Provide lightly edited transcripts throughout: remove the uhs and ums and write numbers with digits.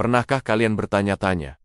Pernahkah kalian bertanya-tanya,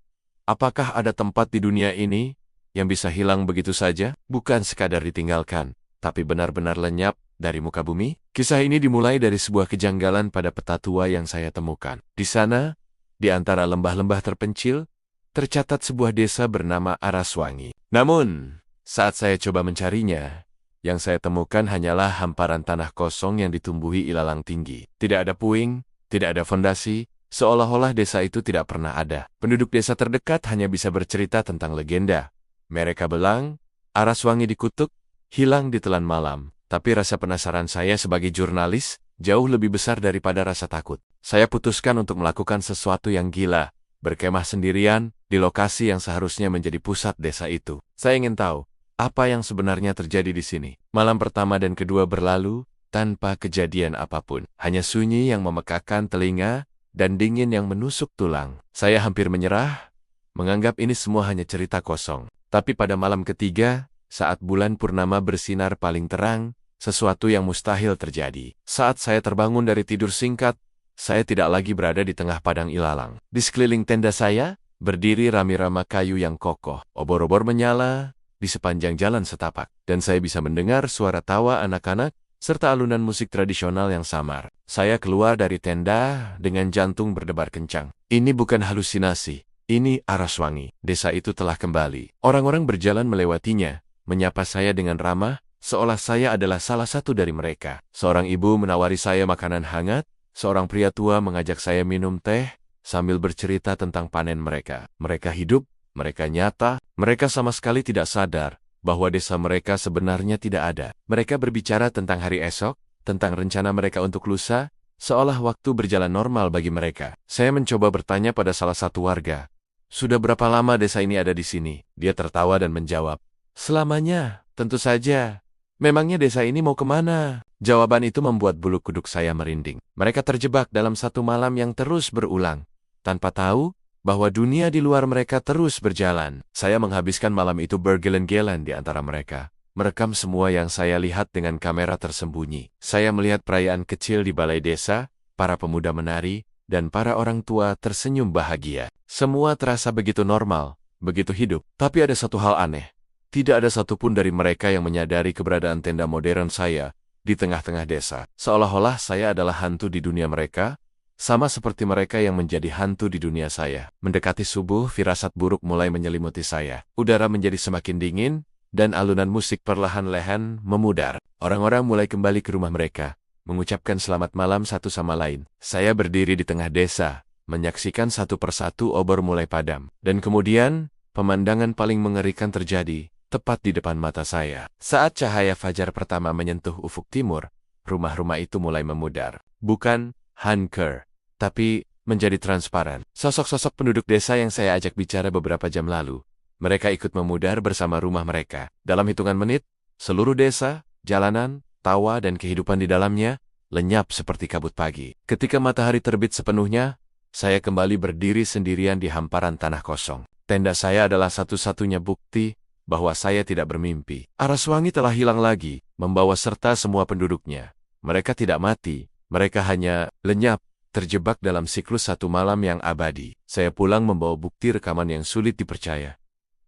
apakah ada tempat di dunia ini yang bisa hilang begitu saja? Bukan sekadar ditinggalkan, tapi benar-benar lenyap dari muka bumi? Kisah ini dimulai dari sebuah kejanggalan pada peta tua yang saya temukan. Di sana, di antara lembah-lembah terpencil, tercatat sebuah desa bernama Araswangi. Namun, saat saya coba mencarinya, yang saya temukan hanyalah hamparan tanah kosong yang ditumbuhi ilalang tinggi. Tidak ada puing, tidak ada fondasi, seolah-olah desa itu tidak pernah ada. Penduduk desa terdekat hanya bisa bercerita tentang legenda. Mereka bilang, Araswangi dikutuk, hilang ditelan malam. Tapi rasa penasaran saya sebagai jurnalis jauh lebih besar daripada rasa takut. Saya putuskan untuk melakukan sesuatu yang gila, berkemah sendirian di lokasi yang seharusnya menjadi pusat desa itu. Saya ingin tahu apa yang sebenarnya terjadi di sini. Malam pertama dan kedua berlalu tanpa kejadian apapun. Hanya sunyi yang memekakkan telinga dan dingin yang menusuk tulang. Saya hampir menyerah, menganggap ini semua hanya cerita kosong. Tapi pada malam ketiga, saat bulan purnama bersinar paling terang, sesuatu yang mustahil terjadi. Saat saya terbangun dari tidur singkat, saya tidak lagi berada di tengah padang ilalang. Di sekeliling tenda saya, berdiri rami-rama kayu yang kokoh. Obor-obor menyala di sepanjang jalan setapak, dan saya bisa mendengar suara tawa anak-anak serta alunan musik tradisional yang samar. Saya keluar dari tenda dengan jantung berdebar kencang. Ini bukan halusinasi, ini Araswangi. Desa itu telah kembali. Orang-orang berjalan melewatinya, menyapa saya dengan ramah, seolah saya adalah salah satu dari mereka. Seorang ibu menawari saya makanan hangat, seorang pria tua mengajak saya minum teh, sambil bercerita tentang panen mereka. Mereka hidup, mereka nyata, mereka sama sekali tidak sadar bahwa desa mereka sebenarnya tidak ada. Mereka berbicara tentang hari esok, tentang rencana mereka untuk lusa, seolah waktu berjalan normal bagi mereka. Saya mencoba bertanya pada salah satu warga, "Sudah berapa lama desa ini ada di sini?" Dia tertawa dan menjawab, "Selamanya, tentu saja. Memangnya desa ini mau kemana?" Jawaban itu membuat bulu kuduk saya merinding. Mereka terjebak dalam satu malam yang terus berulang, tanpa tahu bahwa dunia di luar mereka terus berjalan. Saya menghabiskan malam itu bergeleng-geleng di antara mereka, merekam semua yang saya lihat dengan kamera tersembunyi. Saya melihat perayaan kecil di balai desa, para pemuda menari, dan para orang tua tersenyum bahagia. Semua terasa begitu normal, begitu hidup. Tapi ada satu hal aneh. Tidak ada satupun dari mereka yang menyadari keberadaan tenda modern saya di tengah-tengah desa. Seolah-olah saya adalah hantu di dunia mereka, sama seperti mereka yang menjadi hantu di dunia saya. Mendekati subuh, firasat buruk mulai menyelimuti saya. Udara menjadi semakin dingin, dan alunan musik perlahan-lahan memudar. Orang-orang mulai kembali ke rumah mereka, mengucapkan selamat malam satu sama lain. Saya berdiri di tengah desa, menyaksikan satu persatu obor mulai padam. Dan kemudian, pemandangan paling mengerikan terjadi tepat di depan mata saya. Saat cahaya fajar pertama menyentuh ufuk timur, rumah-rumah itu mulai memudar. Bukan hancur, tapi menjadi transparan. Sosok-sosok penduduk desa yang saya ajak bicara beberapa jam lalu, mereka ikut memudar bersama rumah mereka. Dalam hitungan menit, seluruh desa, jalanan, tawa, dan kehidupan di dalamnya lenyap seperti kabut pagi. Ketika matahari terbit sepenuhnya, saya kembali berdiri sendirian di hamparan tanah kosong. Tenda saya adalah satu-satunya bukti bahwa saya tidak bermimpi. Araswangi telah hilang lagi, membawa serta semua penduduknya. Mereka tidak mati, mereka hanya lenyap, terjebak dalam siklus satu malam yang abadi. Saya pulang membawa bukti rekaman yang sulit dipercaya.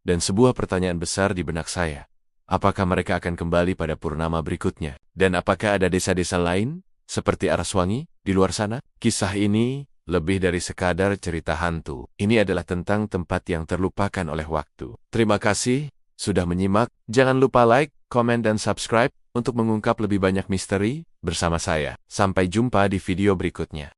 Dan sebuah pertanyaan besar di benak saya. Apakah mereka akan kembali pada purnama berikutnya? Dan apakah ada desa-desa lain, seperti Araswangi, di luar sana? Kisah ini lebih dari sekadar cerita hantu. Ini adalah tentang tempat yang terlupakan oleh waktu. Terima kasih sudah menyimak. Jangan lupa like, komen, dan subscribe untuk mengungkap lebih banyak misteri bersama saya. Sampai jumpa di video berikutnya.